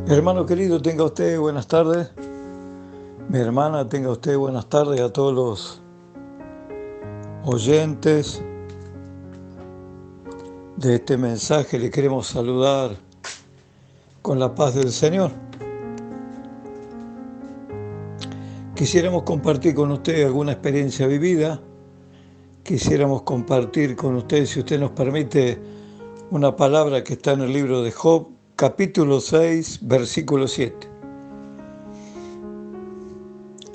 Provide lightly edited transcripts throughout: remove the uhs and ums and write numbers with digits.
Hermano querido, tenga usted buenas tardes. Mi hermana, tenga usted buenas tardes a todos los oyentes de este mensaje. Le queremos saludar con la paz del Señor. Quisiéramos compartir con usted alguna experiencia vivida. Quisiéramos compartir con usted, si usted nos permite, una palabra que está en el libro de Job, capítulo 6, versículo 7.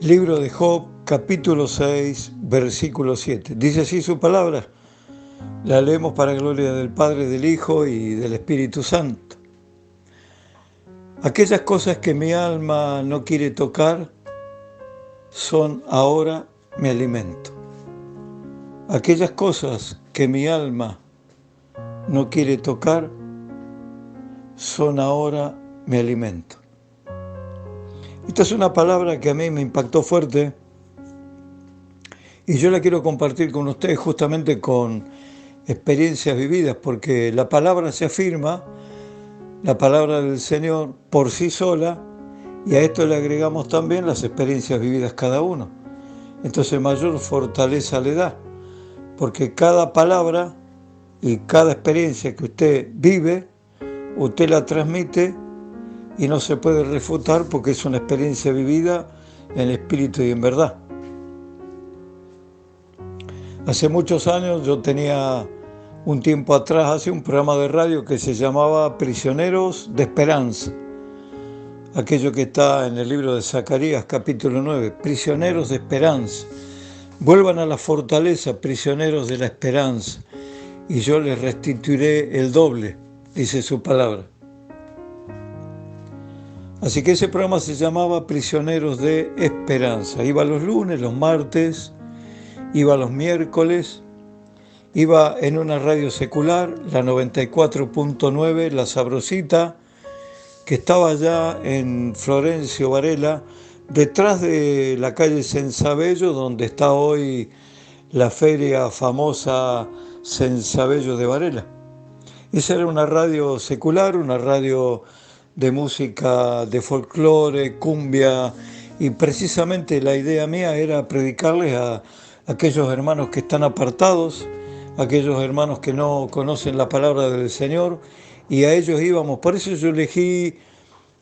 Libro de Job, capítulo 6, versículo 7. Dice así su palabra. La leemos para gloria del Padre, del Hijo y del Espíritu Santo. Aquellas cosas que mi alma no quiere tocar son ahora mi alimento. Aquellas cosas que mi alma no quiere tocar son ahora mi alimento. Esta es una palabra que a mí me impactó fuerte y yo la quiero compartir con ustedes justamente con experiencias vividas, porque la palabra se afirma, la palabra del Señor por sí sola, y a esto le agregamos también las experiencias vividas cada uno. Entonces mayor fortaleza le da, porque cada palabra y cada experiencia que usted vive, usted la transmite y no se puede refutar porque es una experiencia vivida en espíritu y en verdad. Hace muchos años yo tenía un tiempo atrás, hace un programa de radio que se llamaba Prisioneros de Esperanza. Aquello que está en el libro de Zacarías, capítulo 9, prisioneros de esperanza. Vuelvan a la fortaleza, prisioneros de la esperanza, y yo les restituiré el doble, dice su palabra. Así que ese programa se llamaba Prisioneros de Esperanza. Iba los lunes, los martes, iba los miércoles, iba en una radio secular, la 94.9, La Sabrosita, que estaba allá en Florencio Varela, detrás de la calle Sensabello, donde está hoy la feria famosa Sensabello de Varela. Esa era una radio secular, una radio de música de folclore, cumbia, y precisamente la idea mía era predicarles a aquellos hermanos que están apartados, aquellos hermanos que no conocen la palabra del Señor, y a ellos íbamos. Por eso yo elegí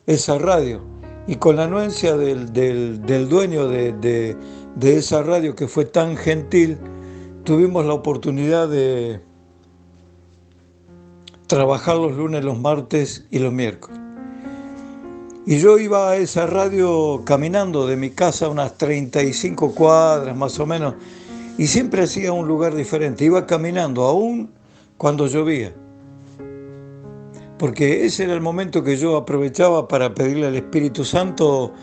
esa radio, y con la anuencia del dueño de esa radio, que fue tan gentil, tuvimos la oportunidad de trabajar los lunes, los martes y los miércoles. Y yo iba a esa radio caminando de mi casa unas 35 cuadras más o menos, y siempre hacía un lugar diferente. Iba caminando aún cuando llovía, porque ese era el momento que yo aprovechaba para pedirle al Espíritu Santo,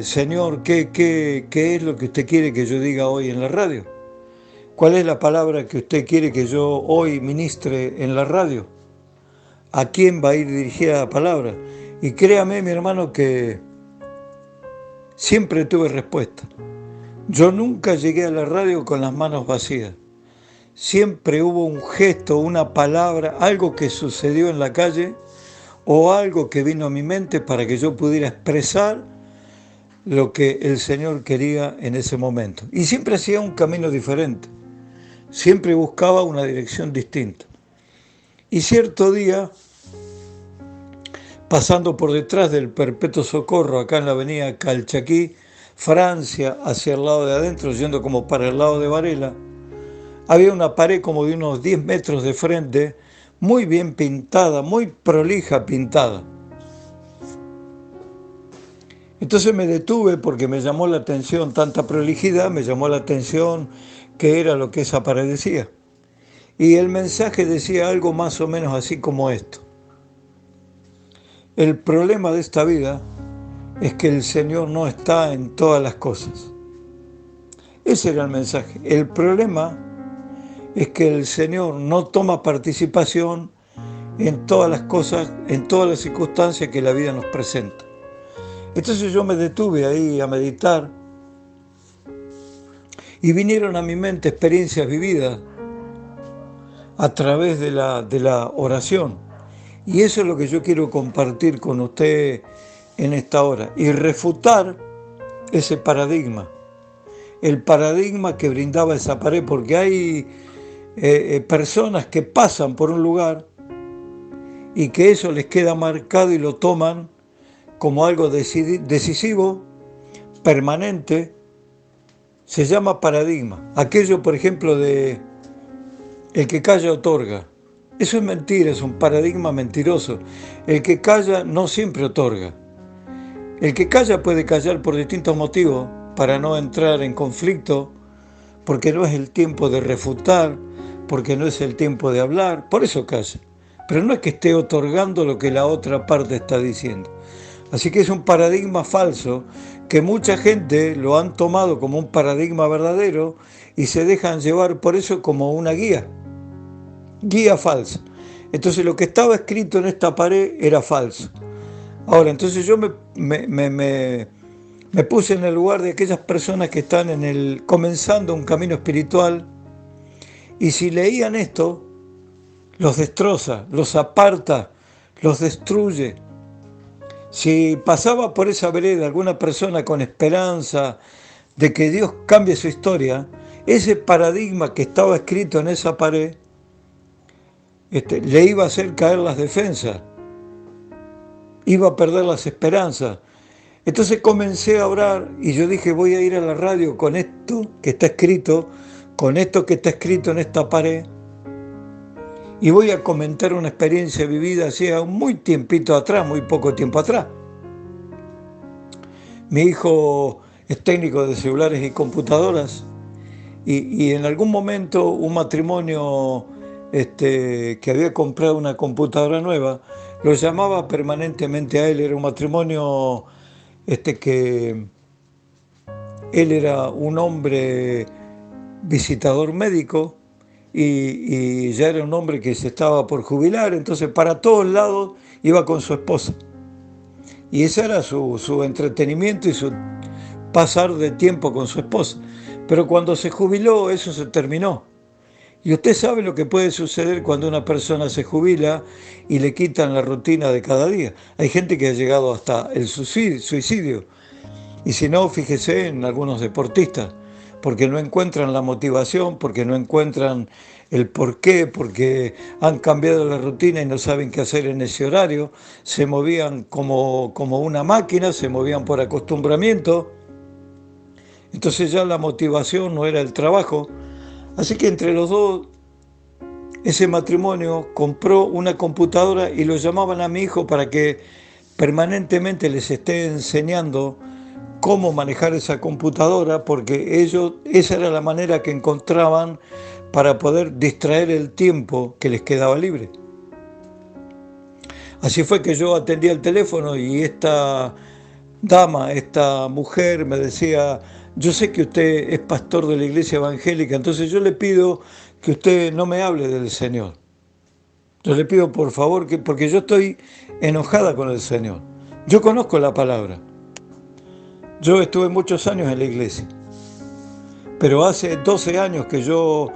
Señor, ¿qué es lo que usted quiere que yo diga hoy en la radio? ¿Cuál es la palabra que usted quiere que yo hoy ministre en la radio? ¿A quién va a ir dirigida la palabra? Y créame, mi hermano, que siempre tuve respuesta. Yo nunca llegué a la radio con las manos vacías. Siempre hubo un gesto, una palabra, algo que sucedió en la calle o algo que vino a mi mente para que yo pudiera expresar lo que el Señor quería en ese momento. Y siempre hacía un camino diferente. Siempre buscaba una dirección distinta. Y cierto día, pasando por detrás del Perpetuo Socorro, acá en la avenida Calchaquí, Francia, hacia el lado de adentro, yendo como para el lado de Varela, había una pared como de unos 10 metros de frente, muy bien pintada, muy prolija pintada. Entonces me detuve porque me llamó la atención tanta prolijidad, me llamó la atención qué era lo que esa pared decía. Y el mensaje decía algo más o menos así como esto. El problema de esta vida es que el Señor no está en todas las cosas. Ese era el mensaje. El problema es que el Señor no toma participación en todas las cosas, en todas las circunstancias que la vida nos presenta. Entonces yo me detuve ahí a meditar y vinieron a mi mente experiencias vividas a través de la oración. Y eso es lo que yo quiero compartir con usted en esta hora y refutar ese paradigma, el paradigma que brindaba esa pared, porque hay personas que pasan por un lugar y que eso les queda marcado y lo toman como algo decisivo, permanente. Se llama paradigma. Aquello, por ejemplo, de el que calla otorga. Eso es mentira, es un paradigma mentiroso. El que calla no siempre otorga. El que calla puede callar por distintos motivos, para no entrar en conflicto, porque no es el tiempo de refutar, porque no es el tiempo de hablar, por eso calla. Pero no es que esté otorgando lo que la otra parte está diciendo. Así que es un paradigma falso que mucha gente lo han tomado como un paradigma verdadero y se dejan llevar por eso como una guía falsa. Entonces lo que estaba escrito en esta pared era falso. Ahora, entonces yo me puse en el lugar de aquellas personas que están comenzando un camino espiritual, y si leían esto, los destroza, los aparta, los destruye. Si pasaba por esa vereda alguna persona con esperanza de que Dios cambie su historia, ese paradigma que estaba escrito en esa pared le iba a hacer caer las defensas, iba a perder las esperanzas. Entonces comencé a orar y yo dije, voy a ir a la radio con esto que está escrito, con esto que está escrito en esta pared, y voy a comentar una experiencia vivida hacía muy tiempito atrás, muy poco tiempo atrás. Mi hijo es técnico de celulares y computadoras, y en algún momento un matrimonio que había comprado una computadora nueva, lo llamaba permanentemente a él. Era un matrimonio que él era un hombre visitador médico y ya era un hombre que se estaba por jubilar, entonces para todos lados iba con su esposa. Y ese era su entretenimiento y su pasar de tiempo con su esposa. Pero cuando se jubiló, eso se terminó. Y usted sabe lo que puede suceder cuando una persona se jubila y le quitan la rutina de cada día. Hay gente que ha llegado hasta el suicidio. Y si no, fíjese en algunos deportistas, porque no encuentran la motivación, porque no encuentran el porqué, porque han cambiado la rutina y no saben qué hacer en ese horario. Se movían como una máquina, se movían por acostumbramiento. Entonces ya la motivación no era el trabajo. Así que entre los dos, ese matrimonio compró una computadora y lo llamaban a mi hijo para que permanentemente les esté enseñando cómo manejar esa computadora, porque ellos, esa era la manera que encontraban para poder distraer el tiempo que les quedaba libre. Así fue que yo atendía el teléfono y esta dama, esta mujer me decía, yo sé que usted es pastor de la iglesia evangélica, entonces yo le pido que usted no me hable del Señor. Yo le pido por favor, porque yo estoy enojada con el Señor. Yo conozco la palabra. Yo estuve muchos años en la iglesia, pero hace 12 años que yo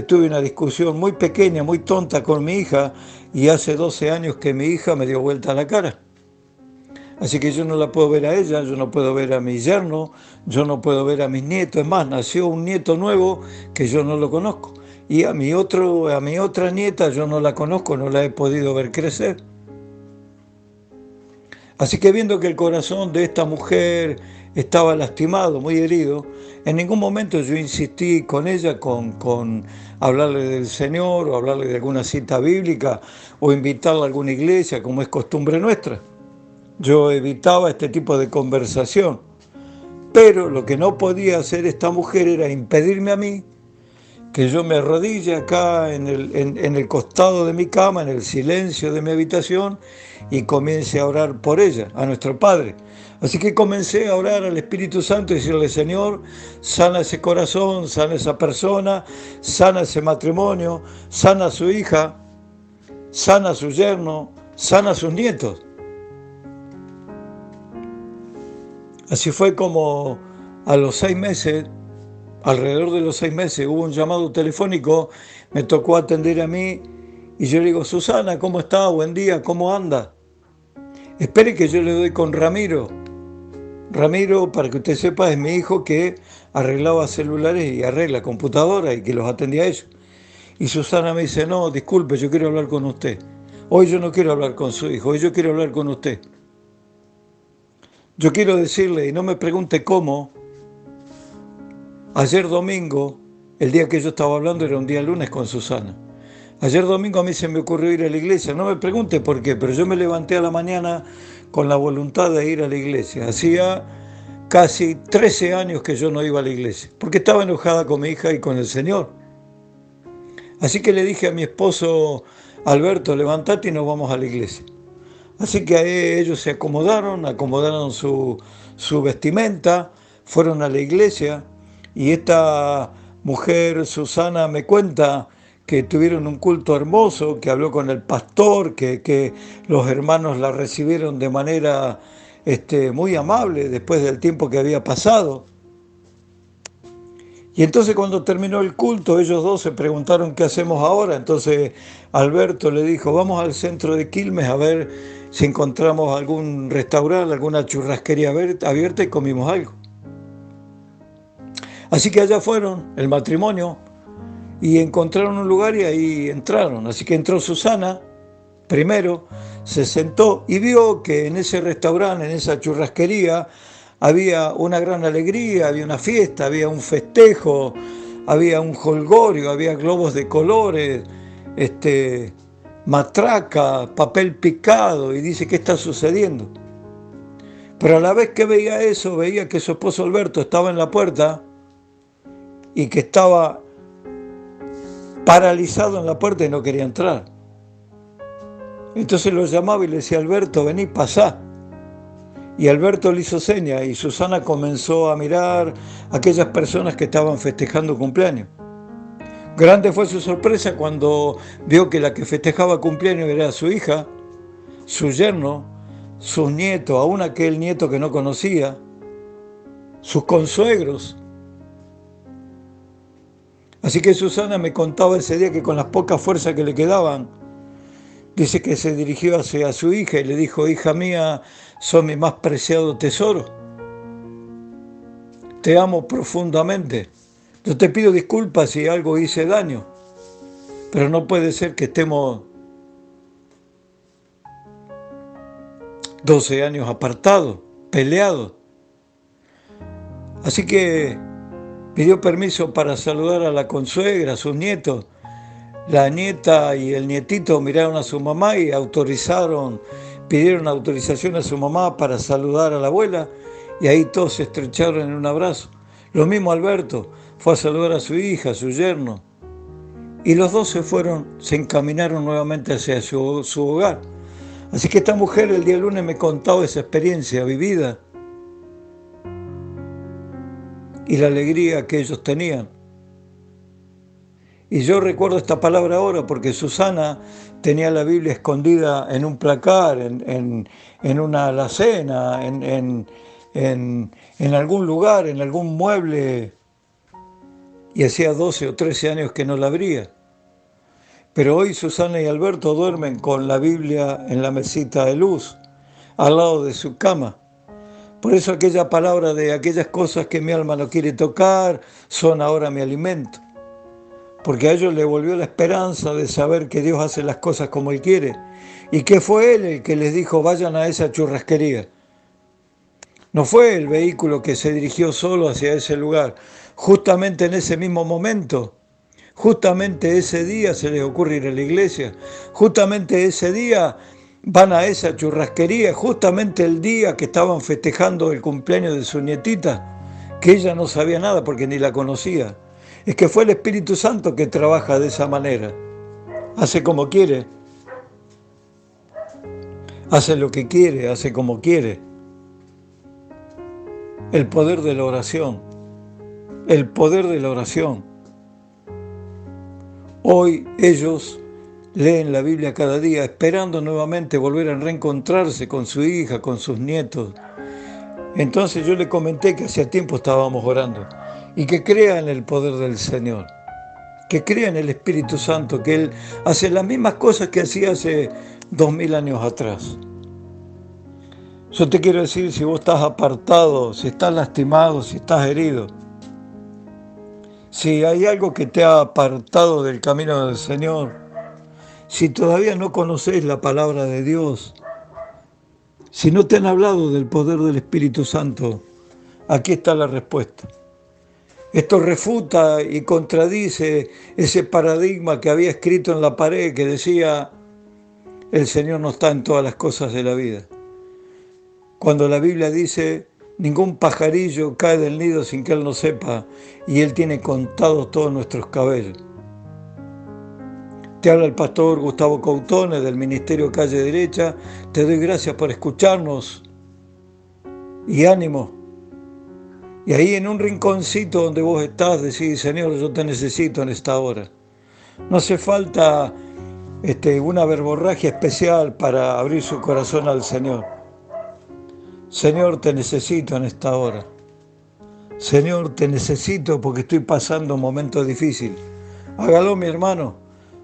tuve una discusión muy pequeña, muy tonta con mi hija, y hace 12 años que mi hija me dio vuelta la cara. Así que yo no la puedo ver a ella, yo no puedo ver a mi yerno, yo no puedo ver a mis nietos. Es más, nació un nieto nuevo que yo no lo conozco. Y a mi otra nieta yo no la conozco, no la he podido ver crecer. Así que viendo que el corazón de esta mujer estaba lastimado, muy herido, en ningún momento yo insistí con ella con hablarle del Señor o hablarle de alguna cita bíblica o invitarla a alguna iglesia, como es costumbre nuestra. Yo evitaba este tipo de conversación. Pero lo que no podía hacer esta mujer era impedirme a mí que yo me arrodille acá en el costado de mi cama, en el silencio de mi habitación, y comience a orar por ella, a nuestro Padre. Así que comencé a orar al Espíritu Santo y decirle, Señor, sana ese corazón, sana esa persona, sana ese matrimonio, sana a su hija, sana a su yerno, sana a sus nietos. Así fue como a los 6 meses, alrededor de los 6 meses, hubo un llamado telefónico, me tocó atender a mí Y yo le digo, Susana, ¿cómo está? Buen día, ¿cómo anda? Espere que yo le doy con Ramiro. Ramiro, para que usted sepa, es mi hijo que arreglaba celulares y arregla computadoras y que los atendía a ellos. Y Susana me dice, no, disculpe, yo quiero hablar con usted. Hoy yo no quiero hablar con su hijo, hoy yo quiero hablar con usted. Yo quiero decirle, y no me pregunte cómo, ayer domingo, el día que yo estaba hablando era un día lunes con Susana. Ayer domingo a mí se me ocurrió ir a la iglesia, no me pregunte por qué, pero yo me levanté a la mañana con la voluntad de ir a la iglesia. Hacía casi 13 años que yo no iba a la iglesia, porque estaba enojada con mi hija y con el Señor. Así que le dije a mi esposo, Alberto, levántate y nos vamos a la iglesia. Así que ellos se acomodaron su vestimenta, fueron a la iglesia y esta mujer, Susana, me cuenta que tuvieron un culto hermoso, que habló con el pastor, que los hermanos la recibieron de manera muy amable después del tiempo que había pasado. Y entonces cuando terminó el culto, ellos dos se preguntaron qué hacemos ahora. Entonces Alberto le dijo, vamos al centro de Quilmes a ver si encontramos algún restaurante, alguna churrasquería abierta y comimos algo. Así que allá fueron el matrimonio y encontraron un lugar y ahí entraron. Así que entró Susana primero, se sentó y vio que en ese restaurante, en esa churrasquería, había una gran alegría, había una fiesta, había un festejo, había un jolgorio, había globos de colores, matraca, papel picado, y dice, ¿qué está sucediendo? Pero a la vez que veía eso, veía que su esposo Alberto estaba en la puerta y que estaba paralizado en la puerta y no quería entrar. Entonces lo llamaba y le decía, Alberto, vení, pasá. Y Alberto le hizo seña y Susana comenzó a mirar a aquellas personas que estaban festejando cumpleaños. Grande fue su sorpresa cuando vio que la que festejaba cumpleaños era su hija, su yerno, sus nietos, aún aquel nieto que no conocía, sus consuegros. Así que Susana me contaba ese día que con las pocas fuerzas que le quedaban, dice que se dirigió hacia su hija y le dijo, hija mía, sos mi más preciado tesoro. Te amo profundamente. Yo te pido disculpas si algo hice daño, pero no puede ser que estemos 12 años apartados, peleados. Así que pidió permiso para saludar a la consuegra, a sus nietos. La nieta y el nietito miraron a su mamá y pidieron autorización a su mamá para saludar a la abuela y ahí todos se estrecharon en un abrazo. Lo mismo Alberto, fue a saludar a su hija, a su yerno. Y los dos se encaminaron nuevamente hacia su hogar. Así que esta mujer el día lunes me contaba esa experiencia vivida y la alegría que ellos tenían. Y yo recuerdo esta palabra ahora porque Susana tenía la Biblia escondida en un placar, en una alacena, en algún lugar, en algún mueble, y hacía 12 o 13 años que no la abría. Pero hoy Susana y Alberto duermen con la Biblia en la mesita de luz, al lado de su cama. Por eso aquella palabra de aquellas cosas que mi alma no quiere tocar son ahora mi alimento. Porque a ellos les volvió la esperanza de saber que Dios hace las cosas como Él quiere. Y que fue Él el que les dijo, vayan a esa churrasquería. No fue el vehículo que se dirigió solo hacia ese lugar. Justamente en ese mismo momento, justamente ese día se les ocurre ir a la iglesia. Justamente ese día van a esa churrasquería. Justamente el día que estaban festejando el cumpleaños de su nietita, que ella no sabía nada porque ni la conocía. Es que fue el Espíritu Santo que trabaja de esa manera. Hace como quiere. Hace lo que quiere, hace como quiere. El poder de la oración. El poder de la oración. Hoy ellos leen la Biblia cada día, esperando nuevamente volver a reencontrarse con su hija, con sus nietos. Entonces yo le comenté que hacía tiempo estábamos orando y que crea en el poder del Señor. que crea en el Espíritu Santo, que Él hace las mismas cosas que hacía hace 2000 años atrás. Yo te quiero decir, si vos estás apartado, si estás lastimado, si estás herido, si hay algo que te ha apartado del camino del Señor, si todavía no conoces la palabra de Dios, si no te han hablado del poder del Espíritu Santo, aquí está la respuesta. Esto refuta y contradice ese paradigma que había escrito en la pared que decía, el Señor no está en todas las cosas de la vida. Cuando la Biblia dice, ningún pajarillo cae del nido sin que Él lo sepa, y Él tiene contados todos nuestros cabellos. Te habla el pastor Gustavo Coutones del Ministerio Calle Derecha. Te doy gracias por escucharnos y ánimo. Y ahí en un rinconcito donde vos estás, decís, Señor, yo te necesito en esta hora. No hace falta una verborragia especial para abrir su corazón al Señor. Señor, te necesito en esta hora. Señor, te necesito porque estoy pasando un momento difícil. Hágalo, mi hermano.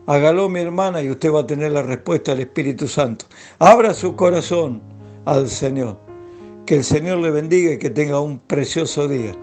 Hágalo, mi hermana, y usted va a tener la respuesta del Espíritu Santo. Abra su corazón al Señor. Que el Señor le bendiga y que tenga un precioso día.